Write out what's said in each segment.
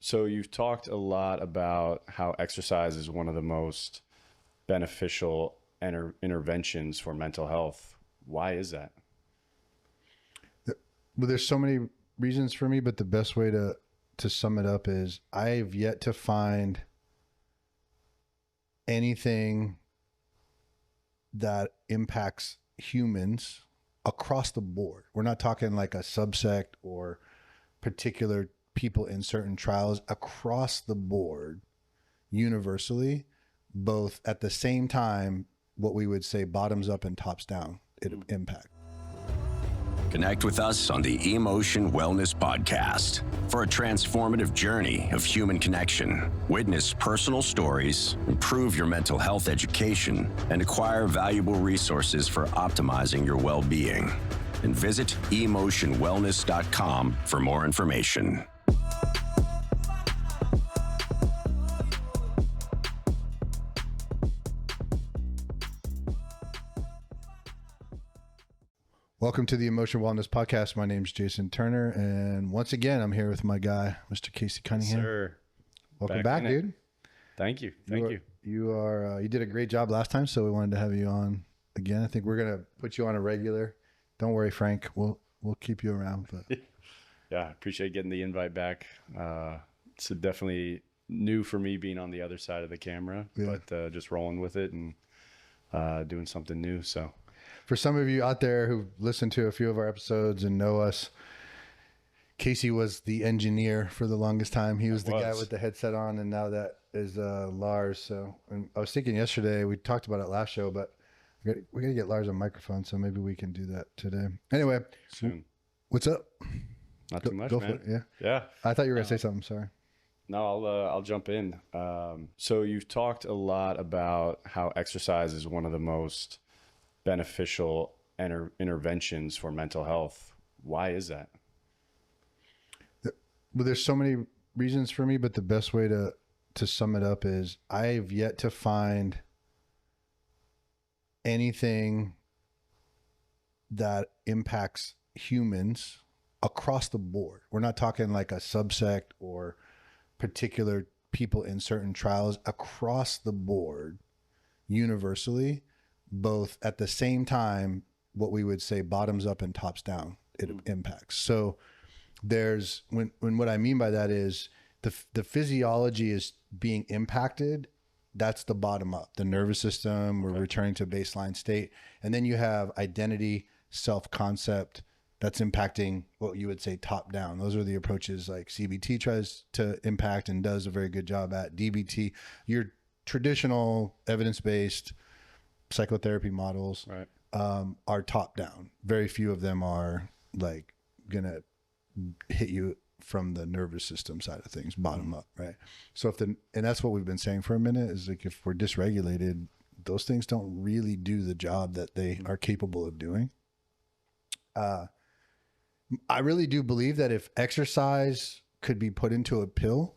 So you've talked a lot about how exercise is one of the most beneficial interventions for mental health. Why is that? Well, there's so many reasons for me, but the best way to sum it up is I've yet to find anything that impacts humans across the board. We're not talking like a subsect or particular people in certain trials, across the board, universally, both at the same time, what we would say bottoms up and tops down, impact. Connect with us on the Emotion Wellness Podcast for a transformative journey of human connection. Witness personal stories, improve your mental health education, and acquire valuable resources for optimizing your well-being. And visit emotionwellness.com for more information. Welcome to the Emotion Wellness Podcast. My name is Jason Turner, and once again, I'm here with my guy, Mr. Casey Cunningham. Sir. Welcome back, dude. Thank you. You did a great job last time, so we wanted to have you on again. I think we're gonna put you on a regular. Don't worry, Frank. We'll keep you around. But Yeah, I appreciate getting the invite back. It's definitely new for me being on the other side of the camera, but just rolling with it and doing something new. So. For some of you out there who've listened to a few of our episodes and know us, Casey was the engineer for the longest time. He was the guy with the headset on, and now that is Lars. So, and I was thinking yesterday, we talked about it last show, but we got to get Lars a microphone, so maybe we can do that today. Anyway, soon. What's up? Not too much, go man. For it. Yeah. I thought you were gonna say something. Sorry. No, I'll jump in. So you've talked a lot about how exercise is one of the most beneficial interventions for mental health. Why is that? Well, there's so many reasons for me, but the best way to sum it up is I've yet to find anything that impacts humans across the board. We're not talking like a subsect or particular people in certain trials, across the board, universally, both at the same time, what we would say bottoms up and tops down, impacts. So there's when what I mean by that is the physiology is being impacted. That's the bottom up, the nervous system. We're returning to baseline state. And then you have identity, self-concept, that's impacting what you would say top down. Those are the approaches like CBT tries to impact and does a very good job at. DBT, your traditional evidence-based psychotherapy models are top down. Very few of them are like gonna hit you from the nervous system side of things, bottom up, right? So and that's what we've been saying for a minute, is like if we're dysregulated, those things don't really do the job that they are capable of doing. I really do believe that if exercise could be put into a pill,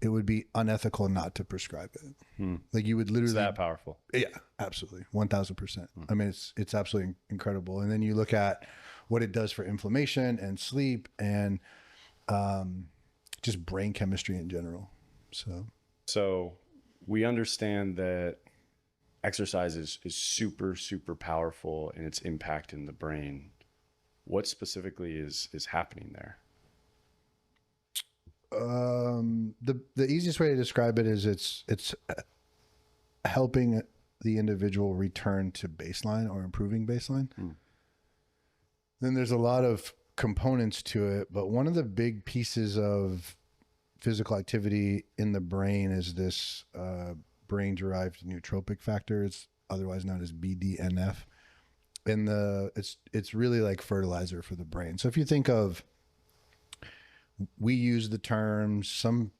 it would be unethical not to prescribe it. Like you would literally. It's that powerful. Yeah, absolutely. 1000%. I mean, it's absolutely incredible. And then you look at what it does for inflammation and sleep and just brain chemistry in general. So we understand that exercise is super, super powerful in its impact in the brain. What specifically is happening there? The easiest way to describe it is it's helping the individual return to baseline or improving baseline. Then there's a lot of components to it, but one of the big pieces of physical activity in the brain is this brain derived nootropic factor. It's otherwise known as BDNF, and it's really like fertilizer for the brain. So if you think of, we use the terms, some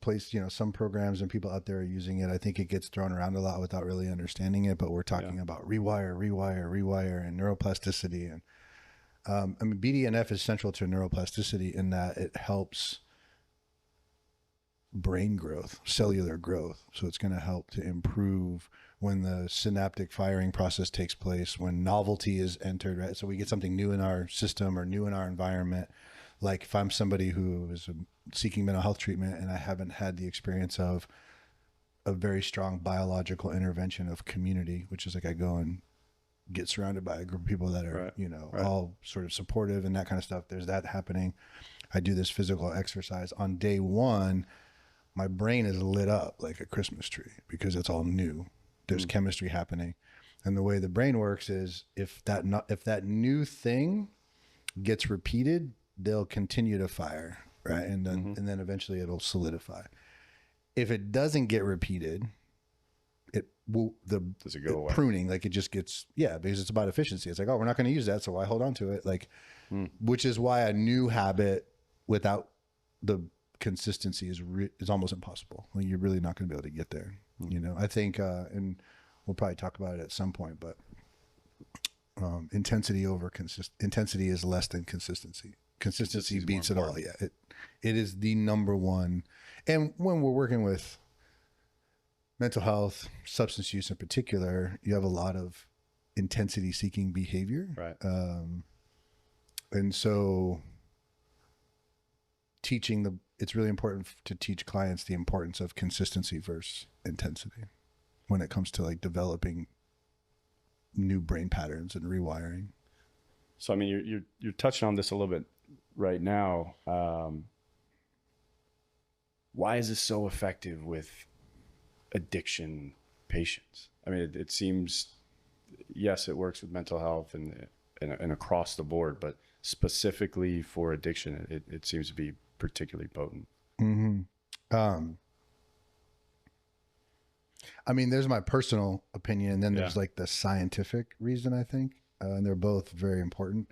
programs and people out there are using it. I think it gets thrown around a lot without really understanding it, but we're talking about rewire, and neuroplasticity. And I mean, BDNF is central to neuroplasticity in that it helps brain growth, cellular growth. So it's going to help to improve when the synaptic firing process takes place, when novelty is entered, right? So we get something new in our system or new in our environment. Like if I'm somebody who is seeking mental health treatment, and I haven't had the experience of a very strong biological intervention of community, which is like I go and get surrounded by a group of people that are, all sort of supportive and that kind of stuff. There's that happening. I do this physical exercise. On day one, my brain is lit up like a Christmas tree because it's all new. There's chemistry happening. And the way the brain works is if that new thing gets repeated, they'll continue to fire, right? And then eventually it'll solidify. If it doesn't get repeated, Does it go away? Pruning, like it just gets, because it's about efficiency. It's like, oh, we're not going to use that, so why hold on to it? Like, which is why a new habit without the consistency is almost impossible. Like, you're really not going to be able to get there. I think, and we'll probably talk about it at some point, but intensity is less than consistency. Consistency beats it all. Yeah, it is the number one. And when we're working with mental health, substance use in particular, you have a lot of intensity seeking behavior. Right. And so it's really important to teach clients the importance of consistency versus intensity when it comes to like developing new brain patterns and rewiring. So, I mean, you're touching on this a little bit right now. Why is this so effective with addiction patients? I mean, it seems, yes, it works with mental health and across the board, but specifically for addiction, it seems to be particularly potent. I mean, there's my personal opinion, and then there's like the scientific reason, I think, and they're both very important.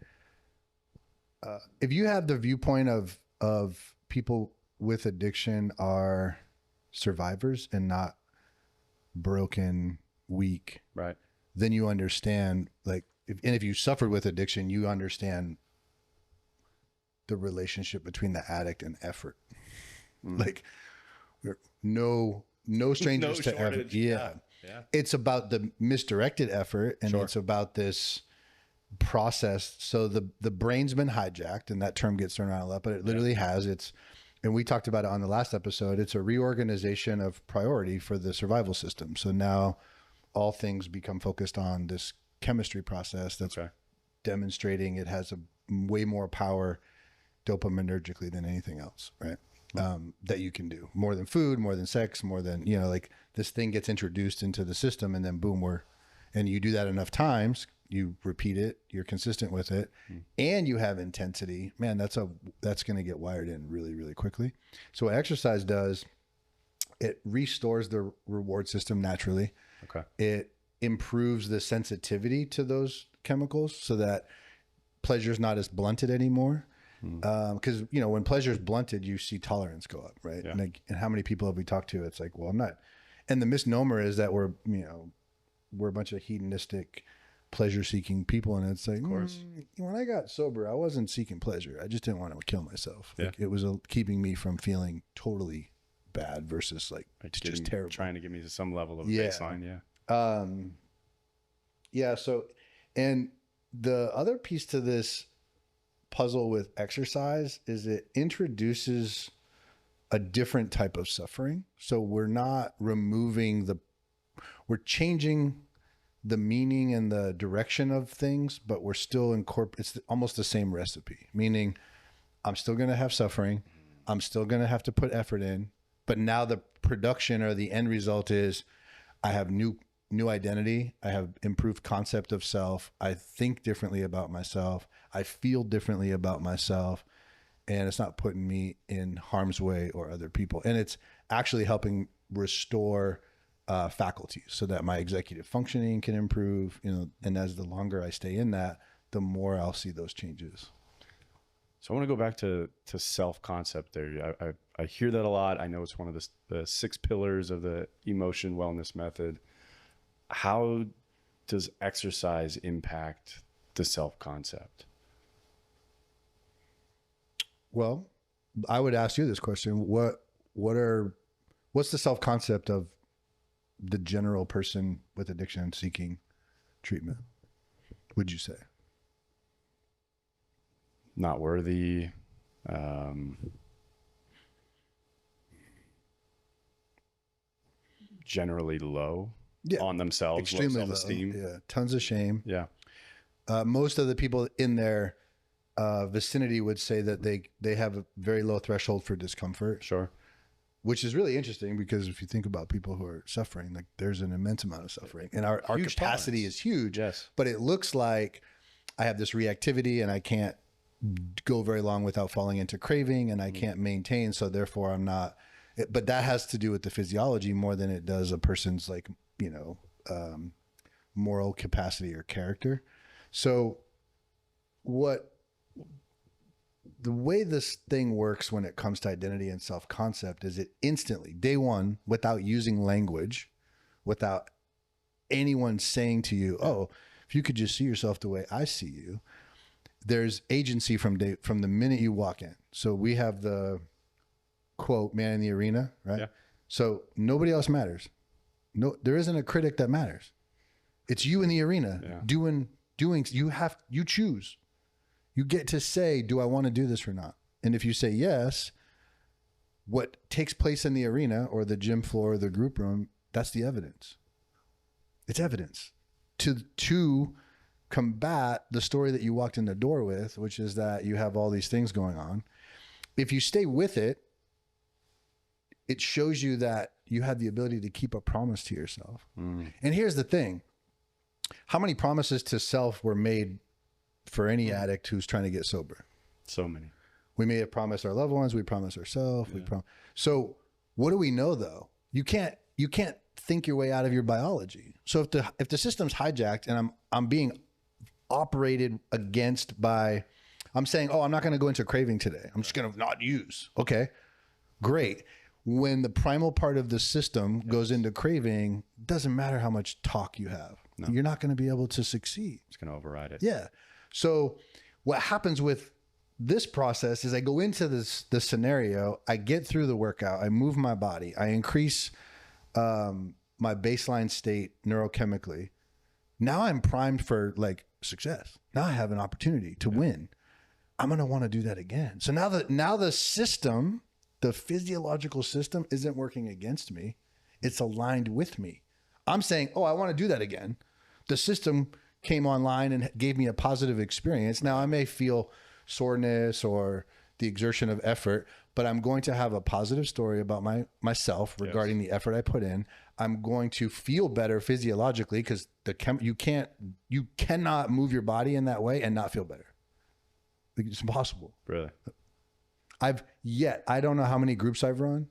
If you have the viewpoint of people with addiction are survivors and not broken, weak, right, then you understand, like, if you suffered with addiction, you understand the relationship between the addict and effort. Like, we're no strangers to effort. Yeah. It's about the misdirected effort, and it's about this process. So the brain's been hijacked, and that term gets thrown around a lot, but it literally has. And we talked about it on the last episode. It's a reorganization of priority for the survival system. So now all things become focused on this chemistry process that's demonstrating it has a way more power dopaminergically than anything else, right? That you can do. More than food, more than sex, more than, like this thing gets introduced into the system, and then boom, and you do that enough times, you repeat it, you're consistent with it, and you have intensity, man, that's going to get wired in really, really quickly. So what exercise does, it restores the reward system naturally. Okay. It improves the sensitivity to those chemicals so that pleasure is not as blunted anymore. Because, when pleasure is blunted, you see tolerance go up, right? Yeah. And how many people have we talked to? It's like, well, I'm not. And the misnomer is that we're a bunch of hedonistic, pleasure-seeking people, and it's like, when I got sober, I wasn't seeking pleasure. I just didn't want to kill myself. Yeah. Like, it was keeping me from feeling totally bad versus like it's just terrible. Trying to get me to some level of baseline. So, and the other piece to this puzzle with exercise is it introduces a different type of suffering. So we're not we're changing the meaning and the direction of things, but we're still it's almost the same recipe, meaning I'm still going to have suffering. I'm still going to have to put effort in, but now the production or the end result is I have new identity. I have improved concept of self. I think differently about myself. I feel differently about myself, and it's not putting me in harm's way or other people. And it's actually helping restore faculties so that my executive functioning can improve, and as the longer I stay in that, the more I'll see those changes. So I want to go back to self-concept there. I hear that a lot. I know it's one of the 6 pillars of the emotion wellness method. How does exercise impact the self-concept? Well, I would ask you this question. What's the self-concept of the general person with addiction seeking treatment, would you say? Not worthy, generally low Yeah. on themselves, Extremely low self-esteem. low. Yeah. Tons of shame. Yeah. Most of the people in their vicinity would say that they have a very low threshold for discomfort, Sure. which is really interesting because if you think about people who are suffering, like there's an immense amount of suffering, and our Huge capacity tolerance. is huge. Yes. But it looks like I have this reactivity and I can't go very long without falling into craving, and I can't maintain. So therefore I'm not, but that has to do with the physiology more than it does a person's like, moral capacity or character. So the way this thing works when it comes to identity and self-concept is it instantly, day one, without using language, without anyone saying to you, oh, if you could just see yourself the way I see you, there's agency from the minute you walk in. So we have the quote, man in the arena, right? Yeah. So nobody else matters. No, there isn't a critic that matters. It's you in the arena doing, you choose. You get to say, do I want to do this or not? And if you say yes, what takes place in the arena or the gym floor or the group room, that's the evidence. It's evidence to combat the story that you walked in the door with, which is that you have all these things going on. If you stay with it, it shows you that you have the ability to keep a promise to yourself. And here's the thing. How many promises to self were made for any addict who's trying to get sober? So many. We may have promised our loved ones. We promise ourselves. So what do we know though? You can't think your way out of your biology. So if the system's hijacked and I'm being operated against by, I'm saying, oh, I'm not going to go into craving today. I'm just going to not use. Okay, great. When the primal part of the system goes into craving, doesn't matter how much talk you have. No. You're not going to be able to succeed. It's going to override it. Yeah. So what happens with this process is I go into this scenario, I get through the workout, I move my body, I increase my baseline state neurochemically. Now I'm primed for like success. Now I have an opportunity to win. I'm going to want to do that again. So now the system, the physiological system isn't working against me. It's aligned with me. I'm saying, oh, I want to do that again. The system came online and gave me a positive experience. Now I may feel soreness or the exertion of effort, but I'm going to have a positive story about myself regarding the effort I put in. I'm going to feel better physiologically because you cannot move your body in that way and not feel better. It's impossible. Really? I don't know how many groups I've run.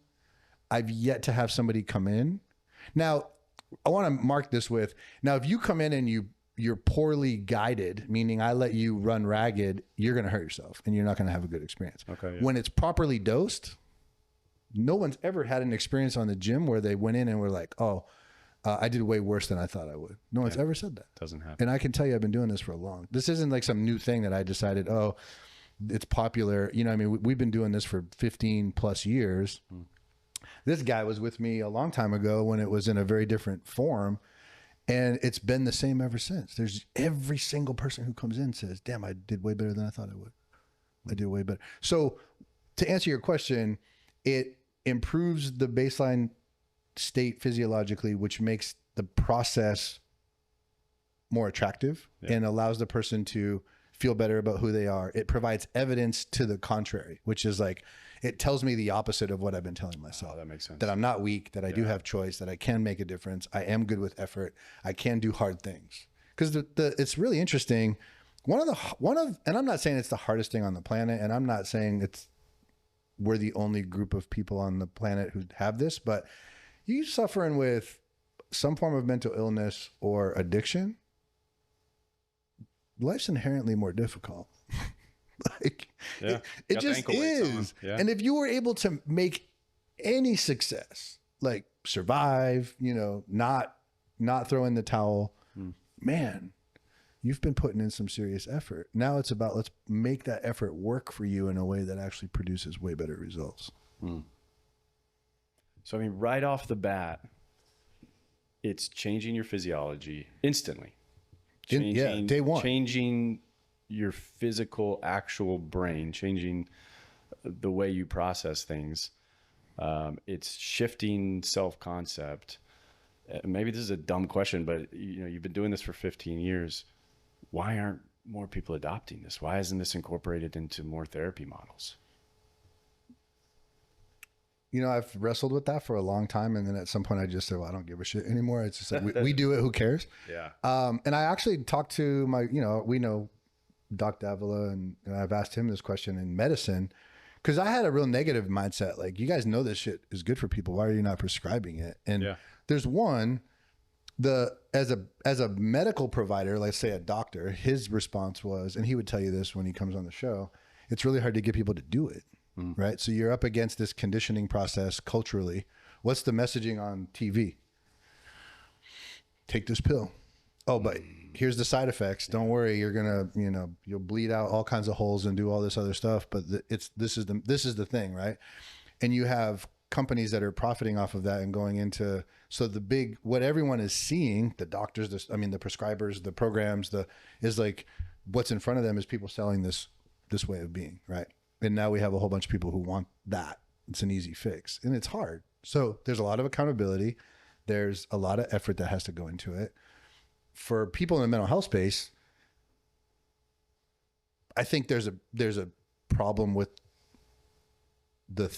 I've yet to have somebody come in. Now, I want to mark this with, now if you come in and you're poorly guided, meaning I let you run ragged, you're going to hurt yourself and you're not going to have a good experience. Okay. Yeah. When it's properly dosed, no one's ever had an experience on the gym where they went in and were like, oh, I did way worse than I thought I would. No one's ever said that. Doesn't happen. And I can tell you, I've been doing this for this isn't like some new thing that I decided, oh, it's popular. You know, I mean, we've been doing this for 15 plus years. This guy was with me a long time ago when it was in a very different form. And it's been the same ever since. There's every single person who comes in says, damn, I did way better than I thought I would. I did way better. So to answer your question, it improves the baseline state physiologically, which makes the process more attractive and allows the person to feel better about who they are. It provides evidence to the contrary, which is like, it tells me the opposite of what I've been telling myself. Oh, that makes sense. That I'm not weak, that I do have choice, that I can make a difference. I am good with effort. I can do hard things. Because it's really interesting. And I'm not saying it's the hardest thing on the planet, and I'm not saying we're the only group of people on the planet who have this, but you suffering with some form of mental illness or addiction, life's inherently more difficult. It just is. Yeah. And if you were able to make any success, like survive, not throw in the towel, man, you've been putting in some serious effort. Now it's about, let's make that effort work for you in a way that actually produces way better results. So, I mean, right off the bat, it's changing your physiology instantly. Day one. Changing your physical, actual brain, changing the way you process things. It's shifting self-concept. maybe this is a dumb question, but you've been doing this for 15 years. Why aren't more people adopting this? Why isn't this incorporated into more therapy models? I've wrestled with that for a long time. And then at some point I just said, well, I don't give a shit anymore. It's just like, we do it. Who cares? Yeah. And I actually talked to we know Doc Davila, and I've asked him this question in medicine, because I had a real negative mindset. Like, you guys know this shit is good for people. Why are you not prescribing it? And there's one, as a medical provider, let's say a doctor, his response was, and he would tell you this when he comes on the show, it's really hard to get people to do it. Right. So you're up against this conditioning process culturally. What's the messaging on TV? Take this pill. Oh, but here's the side effects. Don't worry. You're going to, you'll bleed out all kinds of holes and do all this other stuff. But this is the thing. Right. And you have companies that are profiting off of that and going into, so what everyone is seeing, the doctors, the prescribers, the programs, is like, what's in front of them is people selling this way of being. Right. And now we have a whole bunch of people who want that. It's an easy fix, and it's hard. So there's a lot of accountability. There's a lot of effort that has to go into it. For people in the mental health space, I think there's a problem with the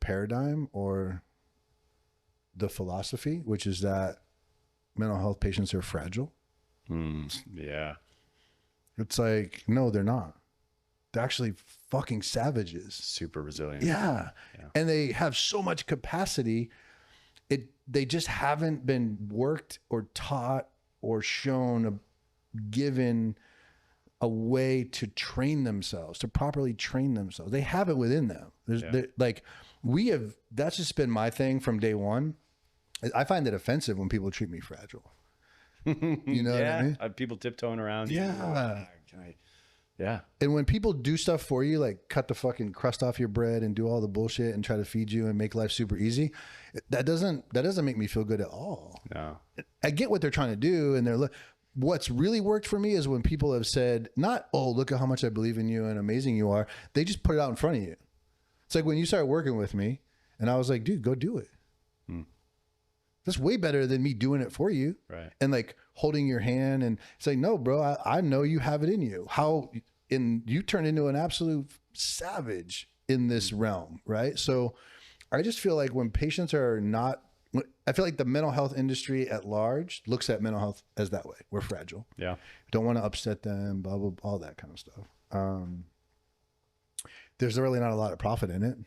paradigm or the philosophy, which is that mental health patients are fragile. Yeah. It's like, no, they're not. They're actually fucking savages. Super resilient. Yeah. And they have so much capacity. They just haven't been worked or taught or shown, given a way to train themselves, to properly train themselves. They have it within them. That's just been my thing from day one. I find it offensive when people treat me fragile. You know what I mean? People tiptoeing around. Yeah. Yeah. And when people do stuff for you, like cut the fucking crust off your bread and do all the bullshit and try to feed you and make life super easy, that doesn't make me feel good at all. No. I get what they're trying to do, and what's really worked for me is when people have said, not, oh, look at how much I believe in you and amazing you are. They just put it out in front of you. It's like when you started working with me and I was like, dude, go do it. That's way better than me doing it for you. Right. And like holding your hand and saying, no, bro, I know you have it in you. You turn into an absolute savage in this realm. Right. So I just feel like when patients are not, I feel like the mental health industry at large looks at mental health as that way. We're fragile. Yeah. Don't want to upset them, blah, blah, all that kind of stuff. There's really not a lot of profit in it.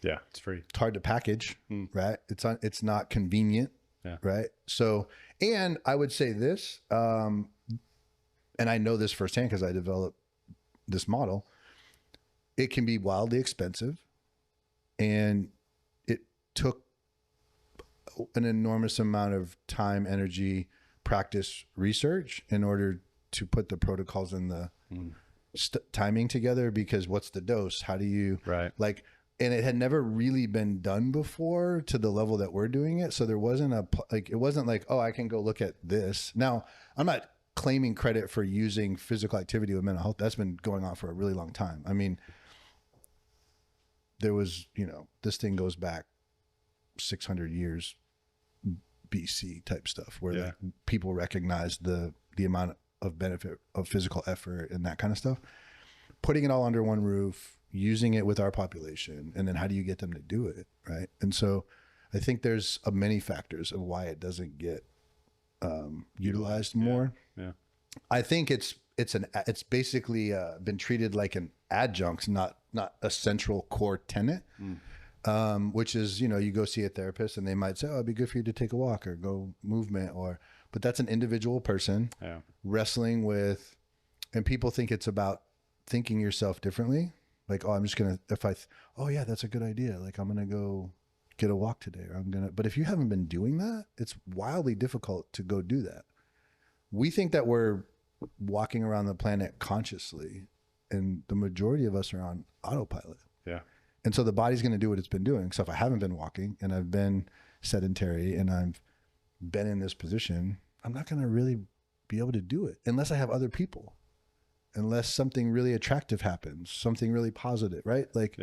Yeah, it's free. It's hard to package, right? It's not convenient, right? So, and I would say this, and I know this firsthand because I developed this model. It can be wildly expensive, and it took an enormous amount of time, energy, practice, research in order to put the protocols and the timing together. Because what's the dose? How do you and it had never really been done before to the level that we're doing it. So there wasn't it wasn't like, oh, I can go look at this. Now, I'm not claiming credit for using physical activity with mental health. That's been going on for a really long time. I mean, there was, this thing goes back 600 years BC type stuff where people recognized the amount of benefit of physical effort and that kind of stuff. Putting it all under one roof, using it with our population, and then how do you get them to do it, right? And so I think there's many factors of why it doesn't get utilized more. Yeah. I think it's basically been treated like an adjunct, not a central core tenet, which is, you go see a therapist and they might say, oh, it'd be good for you to take a walk or go movement, but that's an individual person wrestling with, and people think it's about thinking yourself differently. Like, oh, I'm just going to, oh yeah, that's a good idea. Like, I'm going to go get a walk today, or but if you haven't been doing that, it's wildly difficult to go do that. We think that we're walking around the planet consciously, and the majority of us are on autopilot. Yeah. And so the body's going to do what it's been doing. So if I haven't been walking and I've been sedentary and I've been in this position, I'm not going to really be able to do it unless I have other people. Unless something really attractive happens, something really positive, right? Like,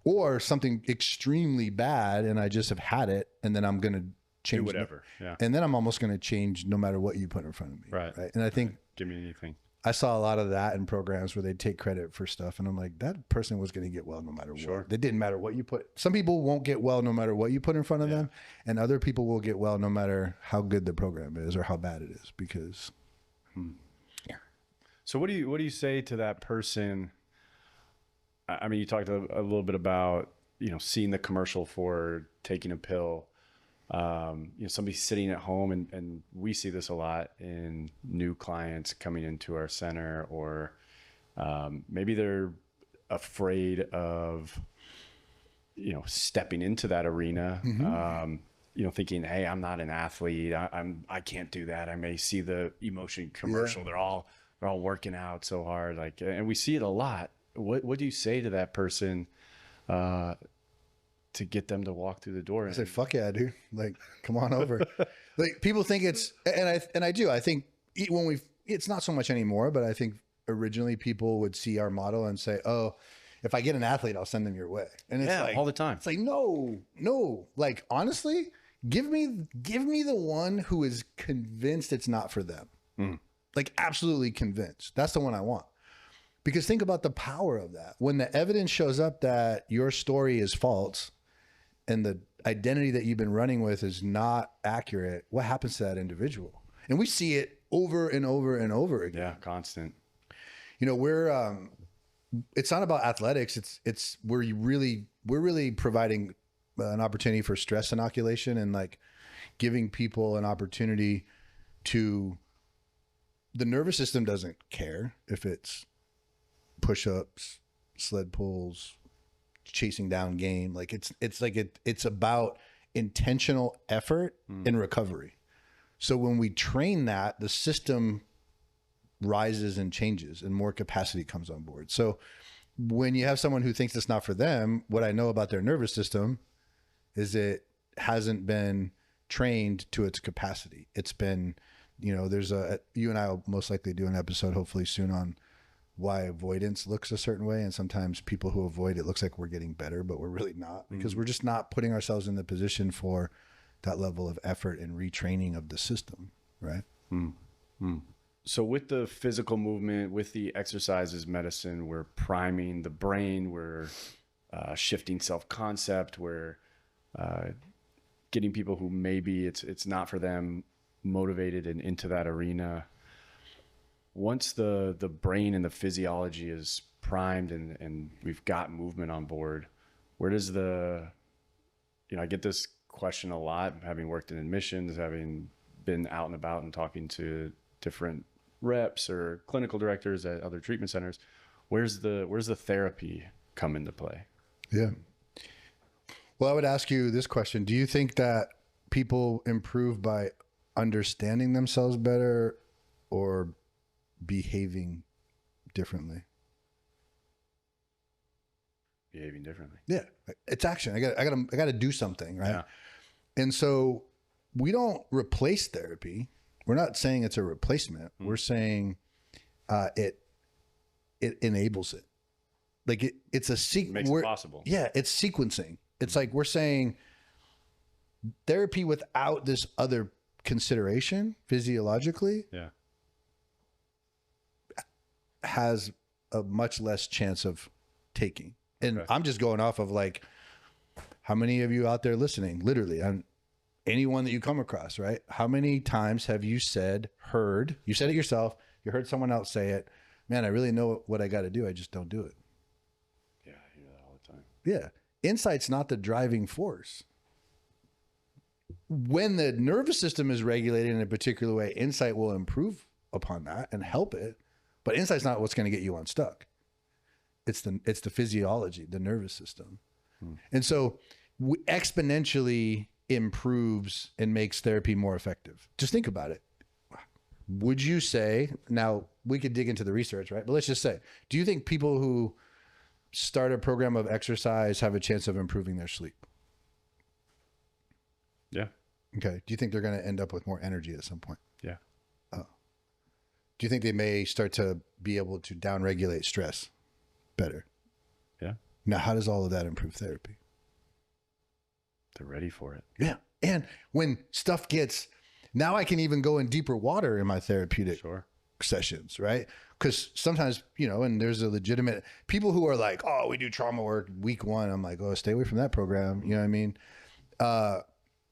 or something extremely bad and I just have had it and then I'm going to change Do whatever. Yeah. and then I'm almost going to change no matter what you put in front of me. Right. And I think Give me anything. I saw a lot of that in programs where they take credit for stuff. And I'm like, that person was going to get well no matter what. It didn't matter what you put. Some people won't get well no matter what you put in front of them. And other people will get well no matter how good the program is or how bad it is because. So what do you say to that person? I mean, you talked a little bit about, seeing the commercial for taking a pill. Somebody sitting at home and we see this a lot in new clients coming into our center, or maybe they're afraid of, stepping into that arena, thinking, hey, I'm not an athlete. I can't do that. I may see the emotion commercial. They're all working out so hard. And we see it a lot. What do you say to that person, to get them to walk through the door? I say, fuck yeah, dude. Come on over. People think it's, and I do. I think it's not so much anymore, but I think originally people would see our model and say, oh, if I get an athlete, I'll send them your way. And it's all the time. It's no. Honestly, give me the one who is convinced it's not for them. Absolutely convinced. That's the one I want. Because think about the power of that. When the evidence shows up that your story is false and the identity that you've been running with is not accurate, what happens to that individual? And we see it over and over and over again. Yeah, constant. It's not about athletics. We're really providing an opportunity for stress inoculation and giving people an opportunity to. The nervous system doesn't care if it's push-ups, sled pulls, chasing down game. It's about intentional effort and recovery. So when we train that, the system rises and changes and more capacity comes on board. So when you have someone who thinks it's not for them, what I know about their nervous system is it hasn't been trained to its capacity. It's been, you and I will most likely do an episode hopefully soon on why avoidance looks a certain way. And sometimes people who avoid it looks like we're getting better, but we're really not, because we're just not putting ourselves in the position for that level of effort and retraining of the system. Right. So with the physical movement, with the exercises medicine, we're priming the brain, we're shifting self-concept, we're getting people who maybe it's not for them motivated and into that arena. Once the brain and the physiology is primed and we've got movement on board, where does I get this question a lot, having worked in admissions, having been out and about and talking to different reps or clinical directors at other treatment centers. Where's the therapy come into play? Yeah. Well, I would ask you this question. Do you think that people improve by understanding themselves better or behaving differently? Behaving differently. Yeah. It's action. I got to do something, right? Yeah. And so we don't replace therapy. We're not saying it's a replacement. We're saying it enables it. It's a sequence. Makes it possible. Yeah, it's sequencing. It's like we're saying therapy without this other consideration physiologically has a much less chance of taking. And I'm just going off of how many of you out there listening, literally, anyone that you come across, right? How many times have you heard, you said it yourself, you heard someone else say it, man, I really know what I got to do. I just don't do it. Yeah, I hear that all the time. Yeah. Insight's not the driving force. When the nervous system is regulated in a particular way, insight will improve upon that and help it. But insight's not what's going to get you unstuck. It's the physiology, the nervous system. And so exponentially improves and makes therapy more effective. Just think about it. Would you say, now we could dig into the research, right? But let's just say, do you think people who start a program of exercise have a chance of improving their sleep? Yeah. Okay. Do you think they're going to end up with more energy at some point? Yeah. Oh. Do you think they may start to be able to downregulate stress better? Yeah. Now, how does all of that improve therapy? They're ready for it. Yeah. And when stuff gets, now I can even go in deeper water in my therapeutic sessions, right? Because sometimes, you know, and there's a legitimate people who are like, oh, we do trauma work week 1. I'm like, oh, stay away from that program. You know what I mean?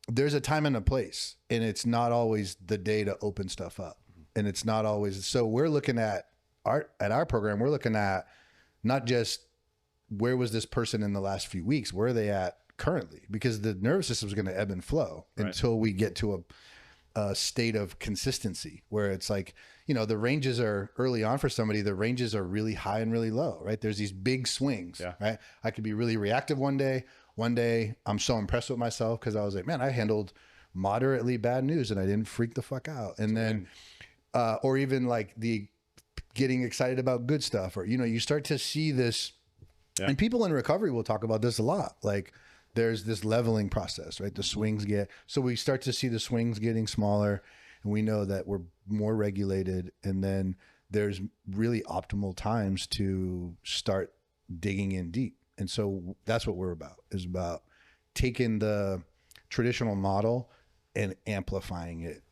There's a time and a place, and it's not always the day to open stuff up. And it's not always, so we're looking at our program, we're looking at not just where was this person in the last few weeks, where are they at currently? Because the nervous system is going to ebb and flow until we get to a state of consistency where it's like, you know, the ranges are early on for somebody, the ranges are really high and really low, right? There's these big swings, right? I could be really reactive one day. One day I'm so impressed with myself because I was like, man, I handled moderately bad news and I didn't freak the fuck out. And then, or even like the getting excited about good stuff, or, you know, you start to see this, and people in recovery will talk about this a lot. Like there's this leveling process, right? The swings so we start to see the swings getting smaller, and we know that we're more regulated. And then there's really optimal times to start digging in deep. And so that's what we're about, is about taking the traditional model and amplifying it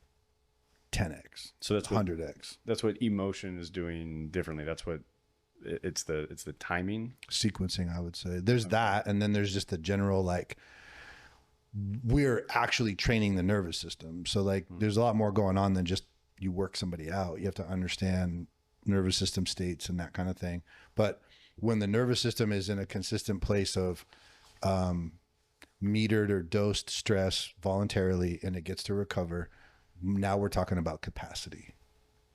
10x. So that's 100x. That's what emotion is doing differently. That's what it's the timing, sequencing, I would say. There's that, and then there's just the general, like, we're actually training the nervous system. So like there's a lot more going on than just you work somebody out. You have to understand nervous system states and that kind of thing. But when the nervous system is in a consistent place of metered or dosed stress voluntarily, and it gets to recover, now we're talking about capacity.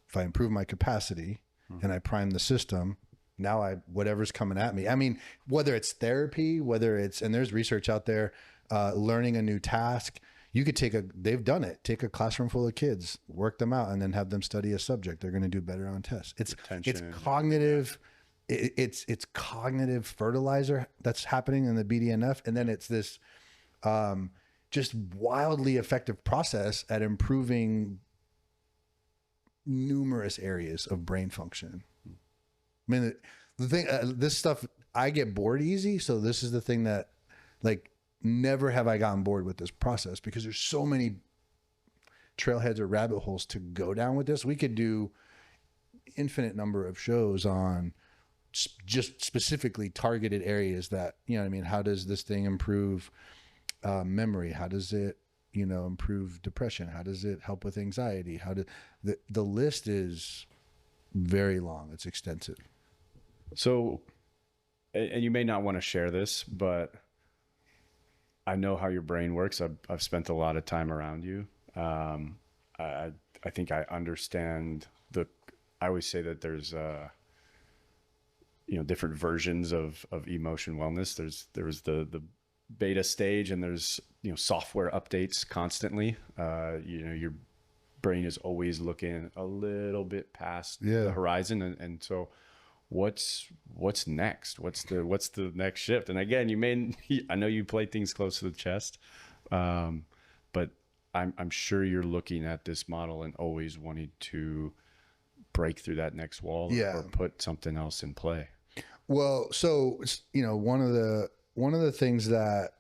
If I improve my capacity and I prime the system, now whatever's coming at me, I mean, whether it's therapy, whether it's, and there's research out there, learning a new task, you could they've done it, take a classroom full of kids, work them out, and then have them study a subject. They're going to do better on tests. It's cognitive. It's cognitive fertilizer that's happening in the BDNF. And then it's this, just wildly effective process at improving numerous areas of brain function. I mean, the thing, this stuff, I get bored easy. So this is the thing that, like, never have I gotten bored with this process, because there's so many trailheads or rabbit holes to go down with this. We could do infinite number of shows on just specifically targeted areas that, you know what I mean? How does this thing improve memory? How does it, you know, improve depression? How does it help with anxiety? The list is very long. It's extensive. So, and you may not want to share this, but I know how your brain works. I've spent a lot of time around you. I think I understand I always say that there's, you know, different versions of emotion wellness. There's the beta stage, and there's, you know, software updates constantly. You know, your brain is always looking a little bit past the horizon. And so what's next? What's the next shift? And again, I know you play things close to the chest, but I'm sure you're looking at this model and always wanting to break through that next wall or put something else in play. Well, so, you know, one of the things that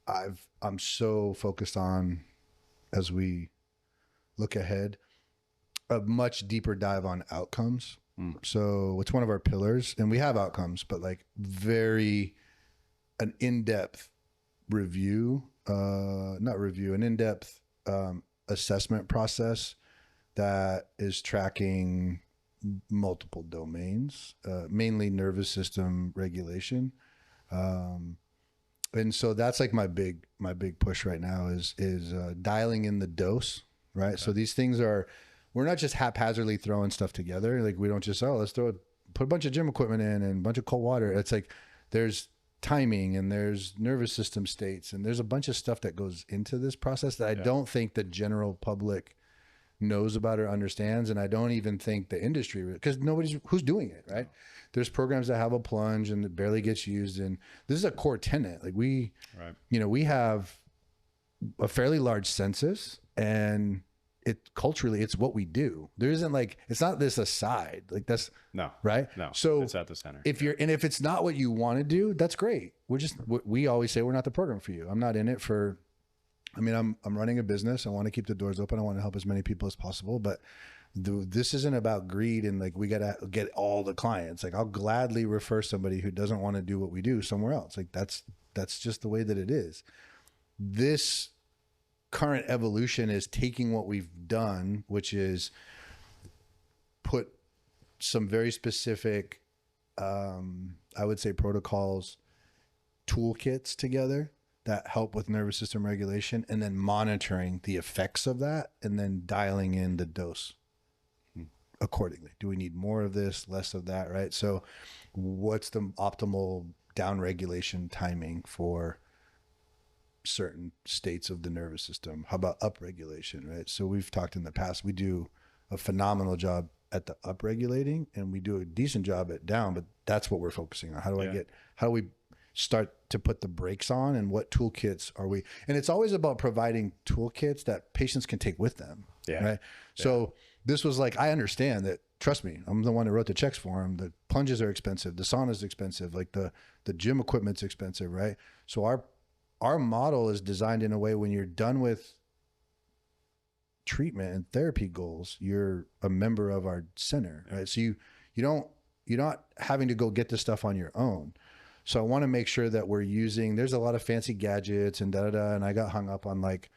I'm so focused on as we look ahead, a much deeper dive on outcomes. So it's one of our pillars, and we have outcomes, but like an in-depth review, an in-depth assessment process that is tracking multiple domains, mainly nervous system regulation. And so that's like my big push right now is dialing in the dose, right? Okay. So these things we're not just haphazardly throwing stuff together. Like we don't just, let's put a bunch of gym equipment in and a bunch of cold water. It's like, there's timing and there's nervous system states, and there's a bunch of stuff that goes into this process that I don't think the general public knows about or understands. And I don't even think the industry, because who's doing it, right? There's programs that have a plunge and it barely gets used. And this is a core tenet. Like you know, we have a fairly large census, and culturally, it's what we do. There isn't like, it's not this aside, like that's No. right. No. So it's at the center. if it's not what you want to do, that's great. We always say we're not the program for you. I'm not in it for, I mean, I'm running a business. I want to keep the doors open. I want to help as many people as possible, but this isn't about greed and like, we got to get all the clients. Like I'll gladly refer somebody who doesn't want to do what we do somewhere else. Like that's just the way that it is. This current evolution is taking what we've done, which is put some very specific, I would say protocols, toolkits together that help with nervous system regulation, and then monitoring the effects of that and then dialing in the dose accordingly. Do we need more of this, less of that, right? So what's the optimal downregulation timing for certain states of the nervous system? How about upregulation, right? So we've talked in the past, we do a phenomenal job at the upregulating and we do a decent job at down, but that's what we're focusing on. How do we start to put the brakes on, and what toolkits are we? And it's always about providing toolkits that patients can take with them. Yeah. Right. Yeah. So this was like, I understand that, trust me, I'm the one that wrote the checks for them. The plunges are expensive. The sauna's expensive. Like the gym equipment's expensive. Right. So our model is designed in a way, when you're done with treatment and therapy goals, you're a member of our center, right? So you're not having to go get this stuff on your own. So I want to make sure that we're using, there's a lot of fancy gadgets and and I got hung up on like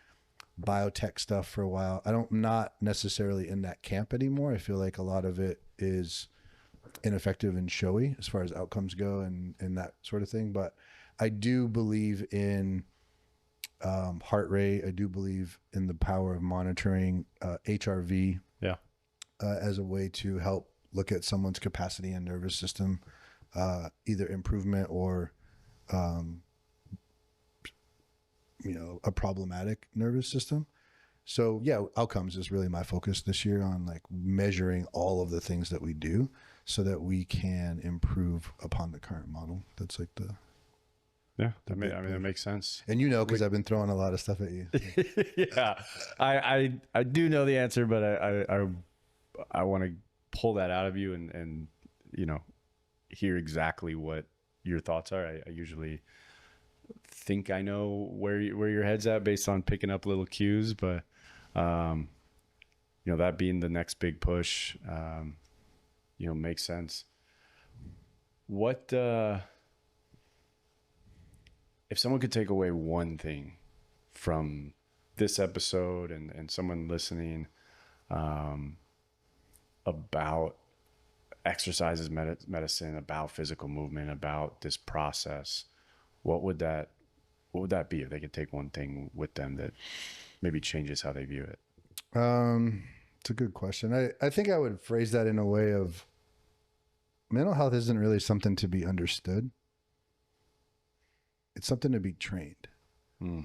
biotech stuff for a while. I'm not necessarily in that camp anymore. I feel like a lot of it is ineffective and showy as far as outcomes go and that sort of thing. But I do believe in heart rate. I do believe in the power of monitoring HRV as a way to help look at someone's capacity and nervous system, either improvement or a problematic nervous system. So yeah, outcomes is really my focus this year, on like measuring all of the things that we do so that we can improve upon the current model. That's like the that makes sense. And because I've been throwing a lot of stuff at you. Yeah, I do know the answer, but I want to pull that out of you and hear exactly what your thoughts are. I usually think I know where your head's at based on picking up little cues, but that being the next big push, makes sense. What if someone could take away one thing from this episode and someone listening about exercises, medicine, about physical movement, about this process, what would that be if they could take one thing with them that maybe changes how they view it? It's a good question. I think I would phrase that in a way of, mental health isn't really something to be understood. It's something to be trained.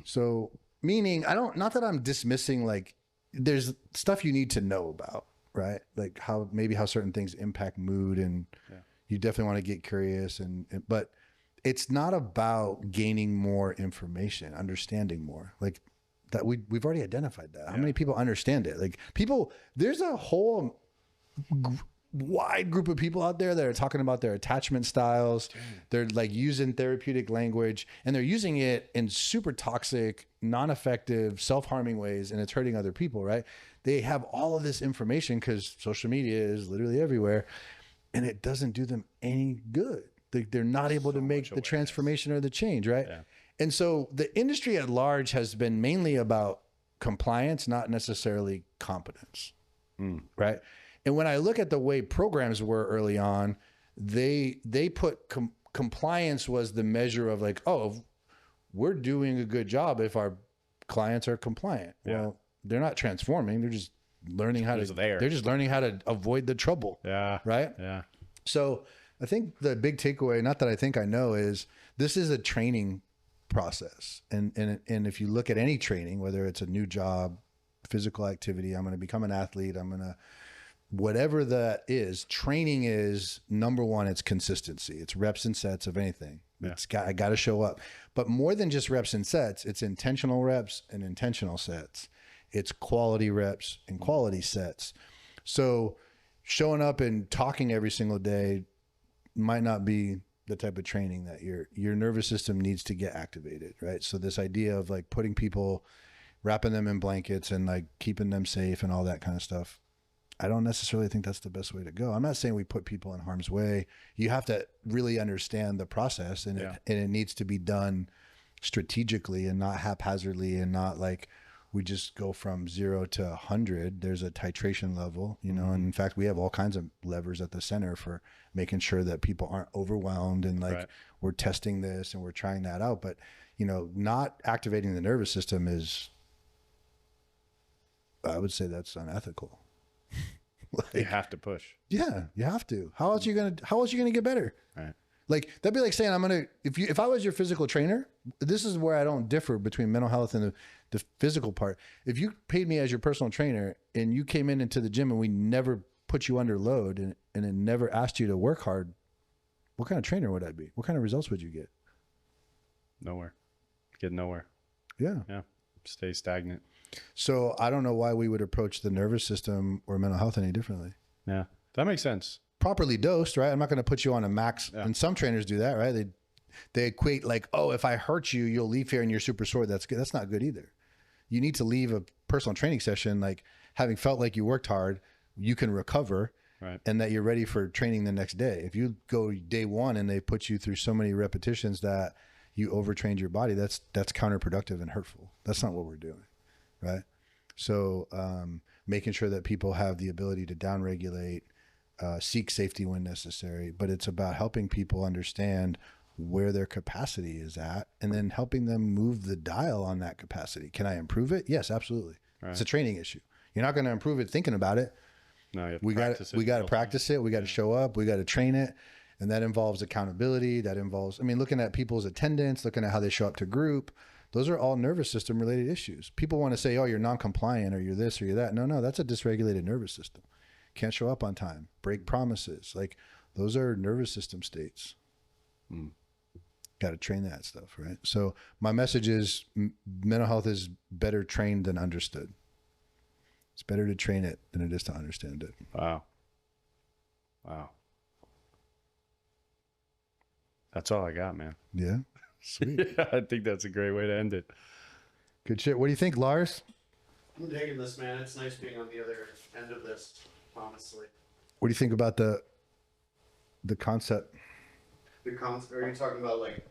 So meaning, not that I'm dismissing, like there's stuff you need to know about, right? Like how certain things impact mood, and you definitely want to get curious but it's not about gaining more information, understanding more. Like that we've already identified that. How many people understand it? Like there's a whole wide group of people out there that are talking about their attachment styles. They're like using therapeutic language, and they're using it in super toxic, non-effective, self-harming ways, and it's hurting other people, right? They have all of this information because social media is literally everywhere, and it doesn't do them any good. They're not able to make the transformation or the change, right? Yeah. And so the industry at large has been mainly about compliance, not necessarily competence, right? And when I look at the way programs were early on, they put compliance was the measure of like, oh, we're doing a good job if our clients are compliant. Yeah. Well, they're not transforming. They're just learning how to avoid the trouble. Yeah. Right. Yeah. So I think the big takeaway, not that I think I know, is this is a training process. And if you look at any training, whether it's a new job, physical activity, I'm going to become an athlete, whatever that is, training is number one. It's consistency. It's reps and sets of anything. Yeah. I got to show up, but more than just reps and sets, it's intentional reps and intentional sets. It's quality reps and quality sets. So showing up and talking every single day might not be the type of training that your nervous system needs to get activated, right? So this idea of like putting people, wrapping them in blankets and like keeping them safe and all that kind of stuff, I don't necessarily think that's the best way to go. I'm not saying we put people in harm's way. You have to really understand the process, and it needs to be done strategically and not haphazardly, and not like we just go from 0 to 100. There's a titration level, you know, and in fact, we have all kinds of levers at the center for making sure that people aren't overwhelmed, and like we're testing this and we're trying that out. But, you know, not activating the nervous system is, I would say that's unethical. Like, you have to push. Yeah, you have to. How else are you gonna get better? Right. Like that'd be like saying if I was your physical trainer, this is where I don't differ between mental health and the physical part. If you paid me as your personal trainer and you came into the gym and we never put you under load and it never asked you to work hard, what kind of trainer would I be? What kind of results would you get? Nowhere. Get nowhere. Yeah. Yeah. Stay stagnant. So I don't know why we would approach the nervous system or mental health any differently. Yeah. That makes sense. Properly dosed, right? I'm not going to put you on a max. Yeah. And some trainers do that, right? They equate like, oh, if I hurt you, you'll leave here and you're super sore. That's good. That's not good either. You need to leave a personal training session like having felt like you worked hard, you can recover, right, and that you're ready for training the next day. If you go day one and they put you through so many repetitions that you overtrained your body, that's counterproductive and hurtful. That's not what we're doing, right? So making sure that people have the ability to downregulate, seek safety when necessary, but it's about helping people understand where their capacity is at and then helping them move the dial on that capacity. Can I improve it? Yes, absolutely. Right. It's a training issue. You're not going to improve it thinking about it. No, we got to practice it. We got to show up. We got to train it. And that involves accountability. That involves, looking at people's attendance, looking at how they show up to group. Those are all nervous system related issues. People want to say, oh, you're non-compliant or you're this or you're that. No, that's a dysregulated nervous system. Can't show up on time, break promises. Like those are nervous system states. Got to train that stuff, right? So my message is mental health is better trained than understood. It's better to train it than it is to understand it. Wow. That's all I got, man. Yeah. Sweet. Yeah, I think that's a great way to end it. Good shit. What do you think, Lars? I'm digging this, man. It's nice being on the other end of this, honestly. What do you think about the concept? Are you talking about like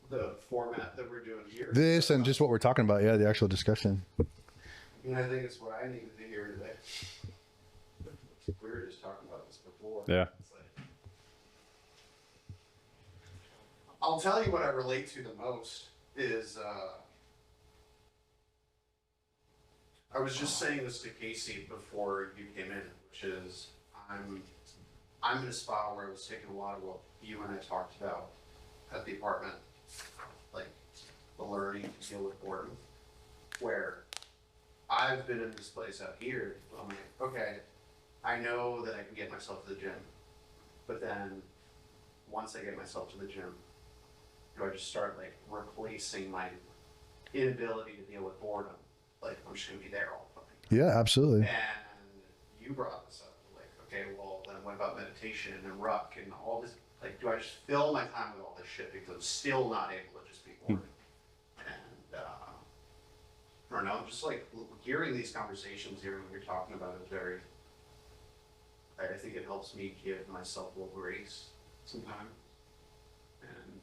the format that we're doing here? This and just what we're talking about, yeah, the actual discussion. I think it's what I needed to hear today. We were just talking about this before. Yeah. I'll tell you what I relate to the most is I was just saying this to Casey before you came in, which is I'm in a spot where I was taking a lot of what you and I talked about at the apartment, like the learning to deal with boredom, where I've been in this place out here. I'm like, okay, I know that I can get myself to the gym, but then once I get myself to the gym, do I just start like replacing my inability to deal with boredom? Like I'm just gonna be there all the time. Yeah, absolutely. And you brought this up, like, okay, well then what about meditation and ruck and all this? Like, do I just fill my time with all this shit because I'm still not able to just be bored? And I don't know, just like hearing these conversations, hearing what you're talking about is very. I think it helps me give myself a little grace sometimes. And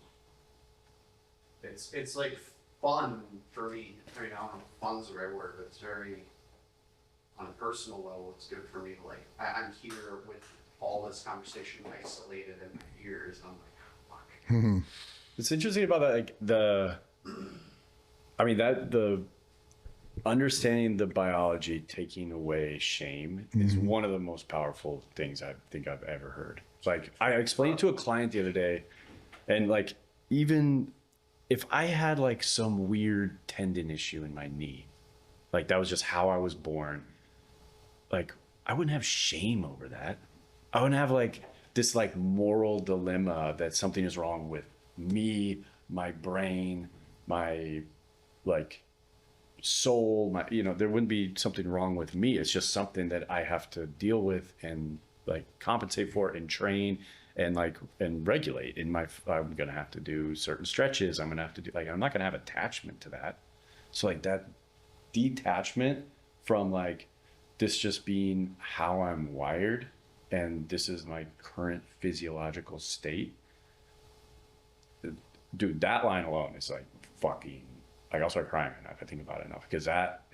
it's like fun for me. I don't know if fun's the right word, but it's very, on a personal level, it's good for me to like, I'm here with all this conversation isolated in my ears, and I'm like, fuck. It's interesting about that, like the understanding the biology, taking away shame is one of the most powerful things I think I've ever heard. Like I explained to a client the other day, and like even if I had like some weird tendon issue in my knee, like that was just how I was born, like I wouldn't have shame over that. I wouldn't have like this like moral dilemma that something is wrong with me, my brain, my like soul, my, there wouldn't be something wrong with me. It's just something that I have to deal with and like compensate for and train and regulate in my, I'm going to have to do certain stretches. I'm going to have to do, I'm not going to have attachment to that. So like that detachment from like this just being how I'm wired and this is my current physiological state. Dude, that line alone is like fucking, I'll start crying right now if I think about it enough, because that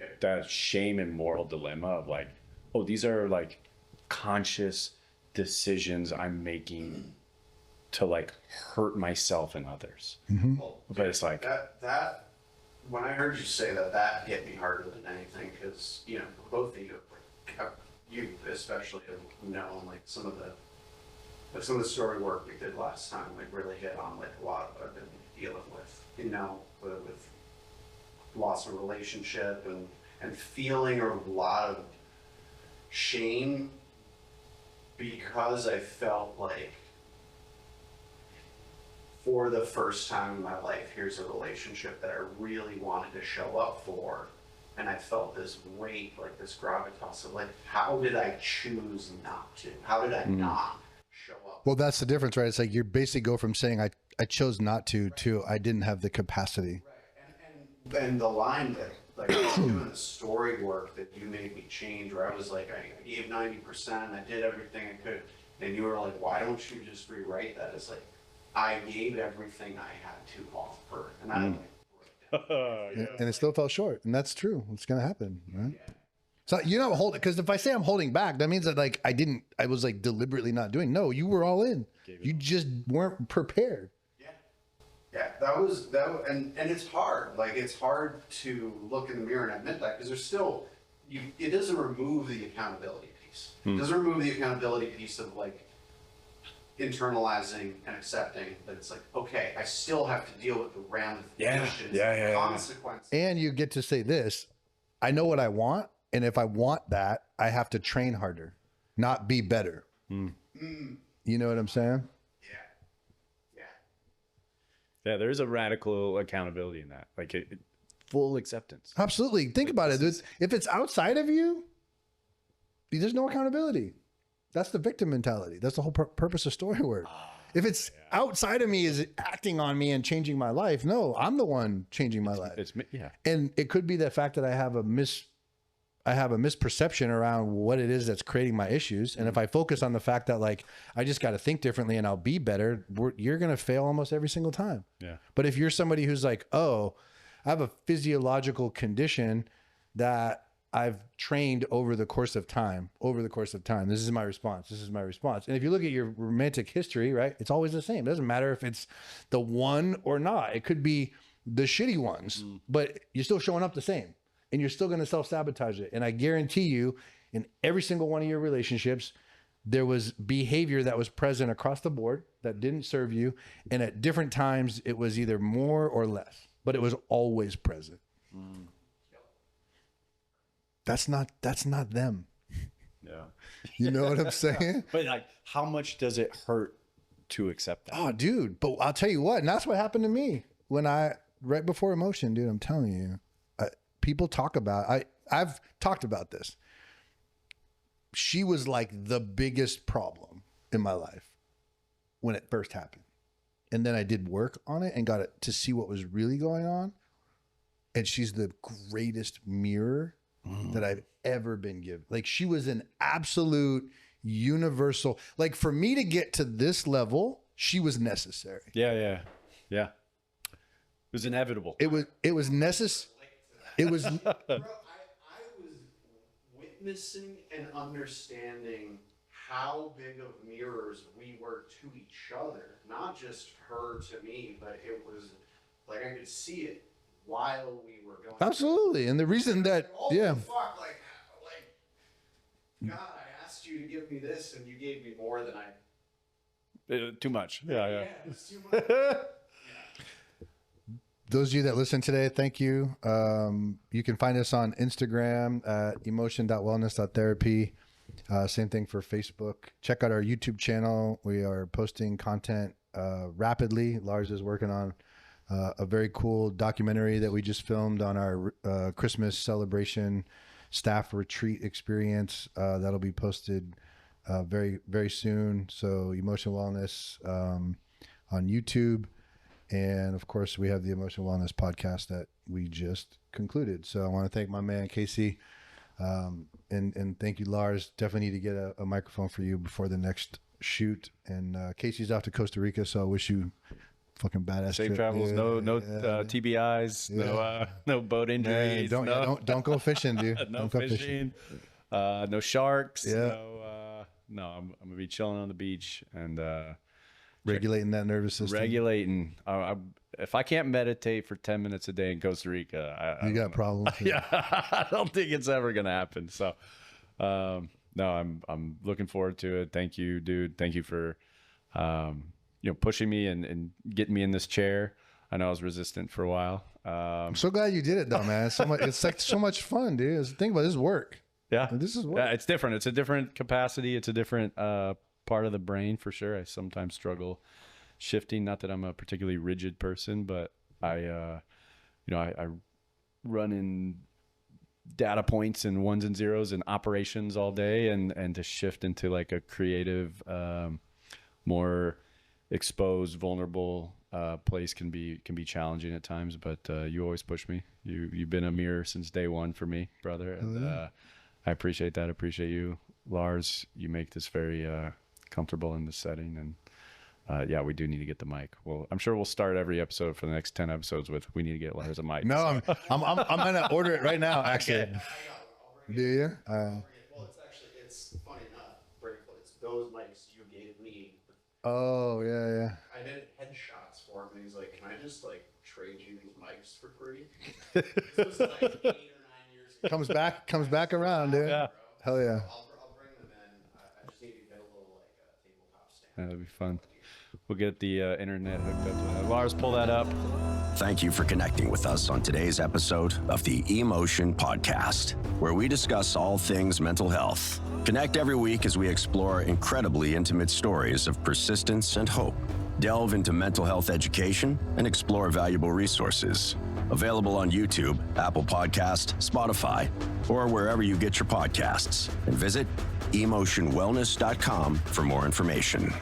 shame and moral dilemma of like, oh, these are like conscious decisions I'm making to like hurt myself and others. Well, But it's like that when I heard you say that, that hit me harder than anything, because both of you especially have known like some of the story work we did last time like really hit on like a lot of what I've been dealing with, with loss of relationship and feeling a lot of shame because I felt like for the first time in my life, here's a relationship that I really wanted to show up for. And I felt this weight, like this gravitas of like, how did I choose not to? How did I not show up? Well, that's the difference, right? It's like you basically go from saying I chose not to I didn't have the capacity. Right. And the line that like I was doing the story work that you made me change, where I was like, I gave 90%, I did everything I could, and you were like, why don't you just rewrite that? It's like I gave everything I had to offer, and I And it still fell short, and that's true. It's gonna happen, right? Yeah. So you're not holding, because if I say I'm holding back, that means that like I was like deliberately not doing. No, you were all in. You just weren't prepared. Yeah, and it's hard. Like it's hard to look in the mirror and admit that, because there's still it doesn't remove the accountability piece. It doesn't remove the accountability piece of like internalizing and accepting that it's like, okay, I still have to deal with the ramifications, consequences. And you get to say this: I know what I want, and if I want that, I have to train harder, not be better. You know what I'm saying? Yeah, there's a radical accountability in that, like full acceptance. Absolutely. Think about it. If it's outside of you, there's no accountability. That's the victim mentality. That's the whole purpose of story work. If it's outside of me, is it acting on me and changing my life? No, I'm the one changing my life. And it could be the fact that I have a misperception around what it is that's creating my issues. And if I focus on the fact that like, I just got to think differently and I'll be better, you're going to fail almost every single time. Yeah. But if you're somebody who's like, oh, I have a physiological condition that I've trained over the course of time, this is my response. And if you look at your romantic history, right, it's always the same. It doesn't matter if it's the one or not. It could be the shitty ones, but you're still showing up the same. And you're still going to self-sabotage it. And I guarantee you, in every single one of your relationships, there was behavior that was present across the board that didn't serve you. And at different times, it was either more or less, but it was always present. That's not them. Yeah. You know what I'm saying? But like, how much does it hurt to accept that? Oh, dude. But I'll tell you what, and that's what happened to me right before emotion, dude, I'm telling you. People talk about, I've talked about this. She was like the biggest problem in my life when it first happened. And then I did work on it and got it to see what was really going on. And she's the greatest mirror that I've ever been given. Like she was an absolute universal, like for me to get to this level, she was necessary. Yeah. It was inevitable. It was necessary. It was. Bro, I was witnessing and understanding how big of mirrors we were to each other. Not just her to me, but it was like I could see it while we were going. Absolutely, and the reason that fuck, like God, I asked you to give me this, and you gave me more than I. Too much. Yeah. It's too much. Those of you that listen today, thank you. You can find us on Instagram at emotion.wellness.therapy. Same thing for Facebook. Check out our YouTube channel. We are posting content rapidly. Lars is working on a very cool documentary that we just filmed on our Christmas celebration staff retreat experience. That'll be posted very, very soon. So Emotional Wellness on YouTube. And of course, we have the Emotional Wellness podcast that we just concluded. So I want to thank my man, Casey. And thank you, Lars. Definitely need to get a microphone for you before the next shoot. And Casey's off to Costa Rica, so I wish you fucking badass Safe trip. travels. No TBIs. No boat injuries. Don't go fishing, dude. No Don't go fishing. No sharks. Yeah. No. I'm gonna be chilling on the beach and Regulating that nervous system. If I can't meditate for 10 minutes a day in Costa Rica, You got problems. yeah, I don't think it's ever gonna happen. So, no, I'm looking forward to it. Thank you, dude. Thank you for, pushing me and getting me in this chair. I know I was resistant for a while. I'm so glad you did it, though, man. It's like so much fun, dude. Think about this work. Yeah, This is work. Yeah, it's different. It's a different capacity. It's a different part of the brain for sure. I sometimes struggle shifting. Not that I'm a particularly rigid person, but I run in data points and ones and zeros and operations all day, and to shift into like a creative, more exposed, vulnerable place can be challenging at times. But you always push me. You've been a mirror since day one for me, brother, and I appreciate that. I appreciate you, Lars. You make this very comfortable in this setting, and yeah, we do need to get the mic. Well, I'm sure we'll start every episode for the next 10 episodes with we need to get Lars a mic. No, I'm gonna order it right now. Actually, Okay. do you? Well, it's funny enough, it's those mics you gave me. Oh yeah. I did headshots for him, and he's like, "Can I just like trade you these mics for free?" This was like 8 or 9 years ago. Comes back around, dude. Yeah. Hell yeah. I'll bring them in. I just need to get a little like tabletop stand. Yeah, that'd be fun. We'll get the internet hooked up to that. Lars, pull that up. Thank you for connecting with us on today's episode of the Emotion Podcast, where we discuss all things mental health. Connect every week as we explore incredibly intimate stories of persistence and hope. Delve into mental health education and explore valuable resources. Available on YouTube, Apple Podcast, Spotify, or wherever you get your podcasts. And visit emotionwellness.com for more information.